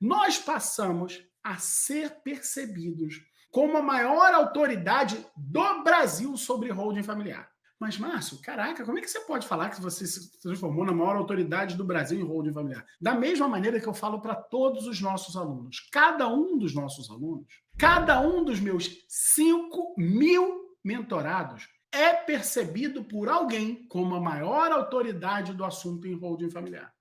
Nós passamos a ser percebidos como a maior autoridade do Brasil sobre holding familiar. Mas, Márcio, caraca, como é que você pode falar que você se transformou na maior autoridade do Brasil em holding familiar? Da mesma maneira que eu falo para todos os nossos alunos, cada um dos nossos alunos, cada um dos meus 5.000 mentorados é percebido por alguém como a maior autoridade do assunto em holding familiar.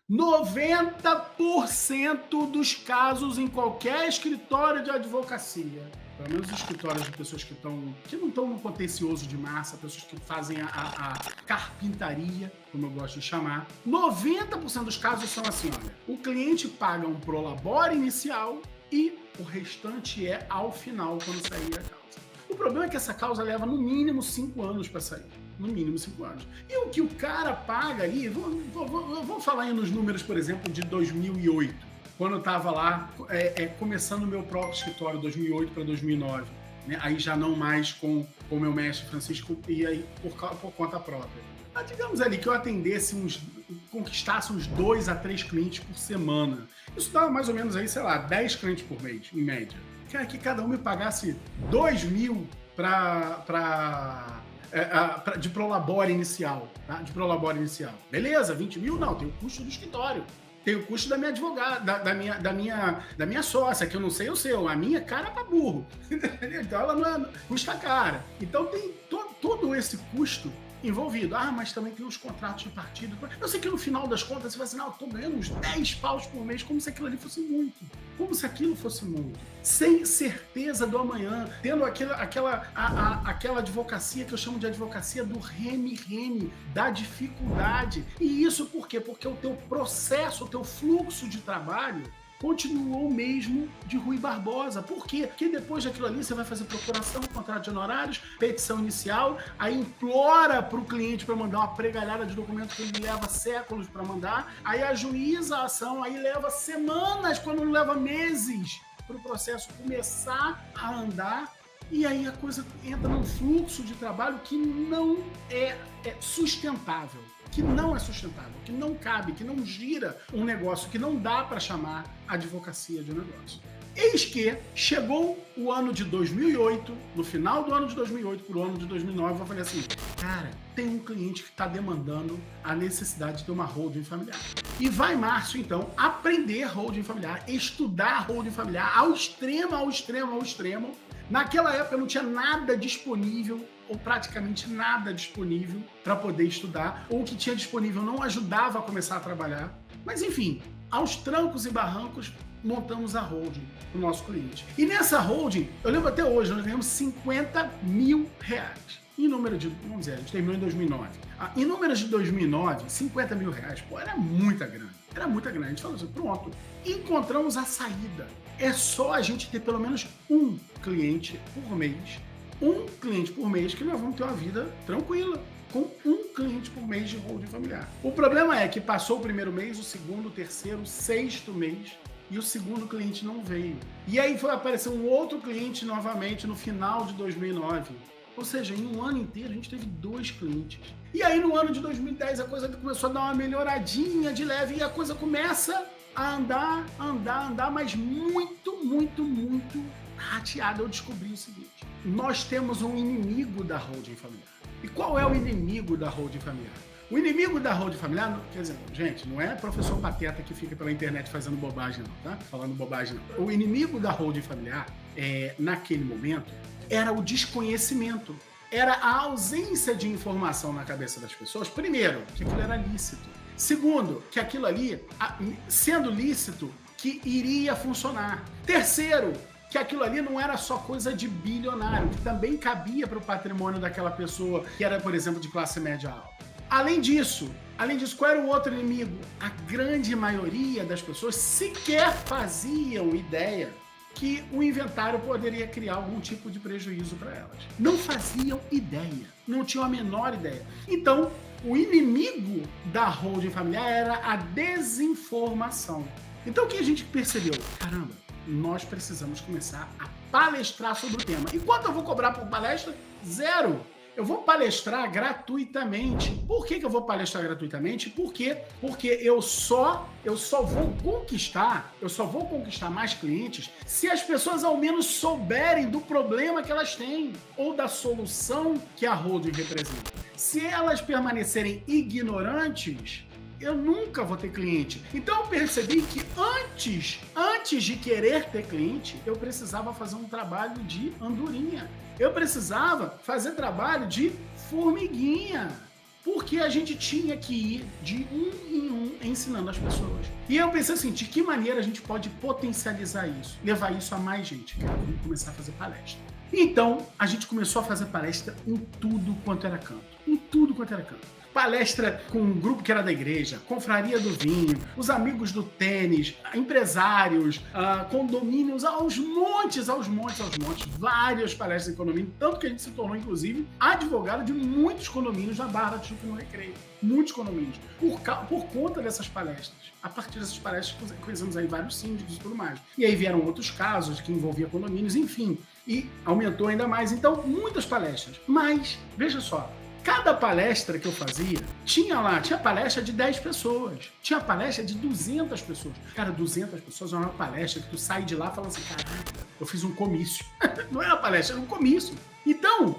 90% dos casos em qualquer escritório de advocacia, pelo menos os escritórios de pessoas que não estão no contencioso de massa, pessoas que fazem a carpintaria, como eu gosto de chamar, 90% dos casos são assim, olha, o cliente paga um prolabore inicial e o restante é ao final, quando sair a causa. O problema é que essa causa leva no mínimo 5 anos para sair. No mínimo 5 anos. E o que o cara paga aí, vamos falar aí nos números, por exemplo, de 2008, quando eu estava lá começando o meu próprio escritório, 2008 para 2009. Né? Aí já não mais com o meu mestre Francisco, e aí por conta própria. Mas digamos ali que eu conquistasse uns 2 a 3 clientes por semana. Isso dá mais ou menos aí, sei lá, 10 clientes por mês, em média. Que cada um me pagasse 2.000 de prolabore inicial, tá? De prolabore inicial. Beleza, 20.000 não, tem o custo do escritório. Tem o custo da minha advogada, da minha sócia, que eu não sei o seu. A minha cara pra burro. Então ela não custa cara. Então tem todo esse custo envolvido. Ah, mas também tem os contratos de partido. Eu sei que no final das contas você vai assim, não, eu tô ganhando uns 10 paus por mês, como se aquilo ali fosse muito. Como se aquilo fosse muito. Sem certeza do amanhã, tendo aquela advocacia que eu chamo de advocacia do reme-reme, da dificuldade. E isso por quê? Porque o teu processo, o teu fluxo de trabalho continuou o mesmo de Rui Barbosa. Por quê? Porque depois daquilo ali você vai fazer procuração, contrato de honorários, petição inicial, aí implora para o cliente para mandar uma pregalhada de documento que ele leva séculos para mandar, aí ajuiza a ação, aí leva semanas, quando não leva meses, para o processo começar a andar. E aí a coisa entra num fluxo de trabalho que não é sustentável. Que não é sustentável, que não cabe, que não gira um negócio, que não dá para chamar advocacia de um negócio. Eis que chegou o ano de 2008, no final do ano de 2008 para o ano de 2009, eu falei assim, cara, tem um cliente que está demandando a necessidade de ter uma holding familiar. E vai Márcio, então, aprender holding familiar, estudar holding familiar ao extremo, ao extremo, ao extremo. Naquela época não tinha nada disponível, ou praticamente nada disponível para poder estudar, ou o que tinha disponível não ajudava a começar a trabalhar. Mas enfim, aos trancos e barrancos, montamos a holding para o nosso cliente. E nessa holding, eu lembro até hoje, nós ganhamos 50 mil reais. Em número de, vamos dizer, a gente terminou em 2009. Em números de 2009, 50 mil reais, pô, era muita grana. Era muita grana. A gente falou assim, pronto, encontramos a saída. É só a gente ter pelo menos um cliente por mês. Um cliente por mês que nós vamos ter uma vida tranquila. Com um cliente por mês de holding familiar. O problema é que passou o primeiro mês, o segundo, o terceiro, o sexto mês, e o segundo cliente não veio. E aí foi aparecer um outro cliente novamente no final de 2009. Ou seja, em um ano inteiro a gente teve 2 clientes. E aí no ano de 2010 a coisa começou a dar uma melhoradinha de leve e a coisa começa a andar, mas muito rateada. Eu descobri o seguinte, nós temos um inimigo da holding familiar. E qual é o inimigo da holding familiar? O inimigo da holding familiar, quer dizer, gente, não é professor pateta que fica pela internet fazendo bobagem não, tá? Falando bobagem não. O inimigo da holding familiar, naquele momento, era o desconhecimento. Era a ausência de informação na cabeça das pessoas. Primeiro, que aquilo era lícito. Segundo, que aquilo ali, sendo lícito, que iria funcionar. Terceiro, que aquilo ali não era só coisa de bilionário, que também cabia para o patrimônio daquela pessoa que era, por exemplo, de classe média alta. Além disso, qual era o outro inimigo? A grande maioria das pessoas sequer faziam ideia que o inventário poderia criar algum tipo de prejuízo para elas. Não faziam ideia, não tinham a menor ideia. Então, o inimigo da holding familiar era a desinformação. Então, o que a gente percebeu? Caramba, nós precisamos começar a palestrar sobre o tema. E quanto eu vou cobrar por palestra? Zero. Eu vou palestrar gratuitamente. Por que eu vou palestrar gratuitamente? Porque eu só vou conquistar mais clientes se as pessoas ao menos souberem do problema que elas têm ou da solução que a holding representa. Se elas permanecerem ignorantes, eu nunca vou ter cliente. Então eu percebi que antes de querer ter cliente, eu precisava fazer um trabalho de andorinha. Eu precisava fazer trabalho de formiguinha. Porque a gente tinha que ir de um em um ensinando as pessoas. E eu pensei assim, de que maneira a gente pode potencializar isso? Levar isso a mais gente. Cara, vamos começar a fazer palestra. Então, a gente começou a fazer palestra em tudo quanto era canto. Em tudo quanto era canto. Palestra com um grupo que era da igreja, confraria do vinho, os amigos do tênis, empresários, condomínios, aos montes, várias palestras em condomínio, tanto que a gente se tornou, inclusive, advogado de muitos condomínios na Barra da Tijuca no Recreio. Muitos condomínios. Por conta dessas palestras. A partir dessas palestras, conhecemos aí vários síndicos e tudo mais. E aí vieram outros casos que envolviam condomínios, enfim. E aumentou ainda mais. Então, muitas palestras. Mas, veja só, cada palestra que eu fazia, tinha palestra de 10 pessoas, tinha palestra de 200 pessoas. Cara, 200 pessoas é uma palestra que tu sai de lá falando assim, caraca, eu fiz um comício. Não é uma palestra, era um comício. Então,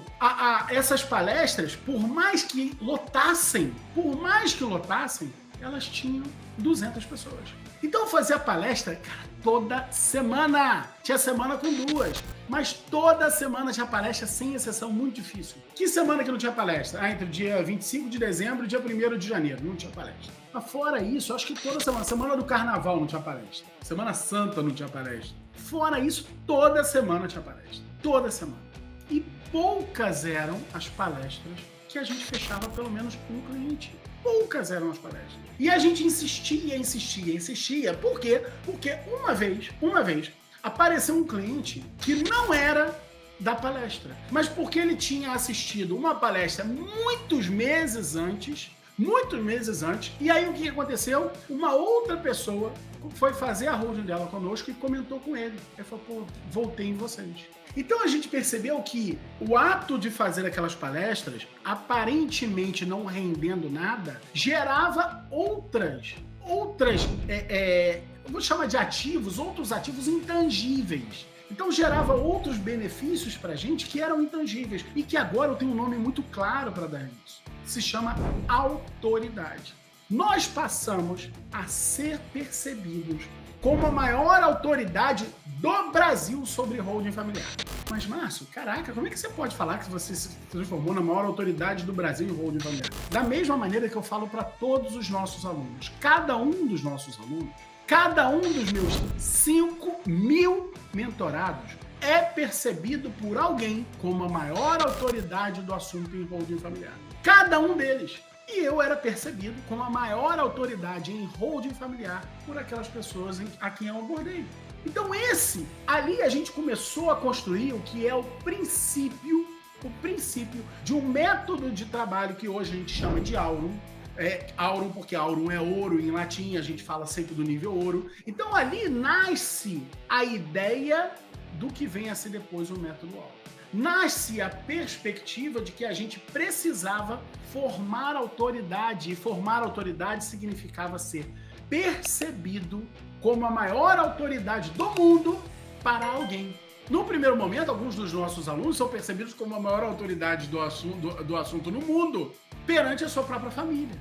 essas palestras, por mais que lotassem, elas tinham 200 pessoas. Então eu fazia palestra, cara, toda semana. Tinha semana com 2, mas toda semana tinha palestra, sem exceção, muito difícil. Que semana que não tinha palestra? Entre o dia 25 de dezembro e o dia 1º de janeiro, não tinha palestra. Mas fora isso, acho que toda semana do carnaval não tinha palestra. Semana Santa não tinha palestra. Fora isso, toda semana tinha palestra. Toda semana. E poucas eram as palestras que a gente fechava pelo menos um cliente. Poucas eram as palestras. E a gente insistia. Por quê? Porque uma vez, apareceu um cliente que não era da palestra, mas porque ele tinha assistido uma palestra muitos meses antes, e aí o que aconteceu? Uma outra pessoa foi fazer a holding dela conosco e comentou com ele. Ele falou, pô, voltei em vocês. Então a gente percebeu que o ato de fazer aquelas palestras, aparentemente não rendendo nada, gerava outras, eu vou chamar de outros ativos intangíveis. Então gerava outros benefícios pra gente que eram intangíveis e que agora eu tenho um nome muito claro para dar isso. Se chama autoridade. Nós passamos a ser percebidos como a maior autoridade do Brasil sobre holding familiar. Mas, Márcio, caraca, como é que você pode falar que você se transformou na maior autoridade do Brasil em holding familiar? Da mesma maneira que eu falo para todos os nossos alunos. Cada um dos nossos alunos, cada um dos meus 5.000 mentorados é percebido por alguém como a maior autoridade do assunto em holding familiar. Cada um deles. E eu era percebido como a maior autoridade em holding familiar por aquelas pessoas a quem eu abordei. Então ali a gente começou a construir o que é o princípio de um método de trabalho que hoje a gente chama de Aurum. Aurum porque Aurum é ouro em latim, a gente fala sempre do nível ouro. Então ali nasce a ideia do que vem a ser depois o método Aurum. Nasce a perspectiva de que a gente precisava formar autoridade, e formar autoridade significava ser percebido como a maior autoridade do mundo para alguém. No primeiro momento, alguns dos nossos alunos são percebidos como a maior autoridade do assunto no mundo perante a sua própria família.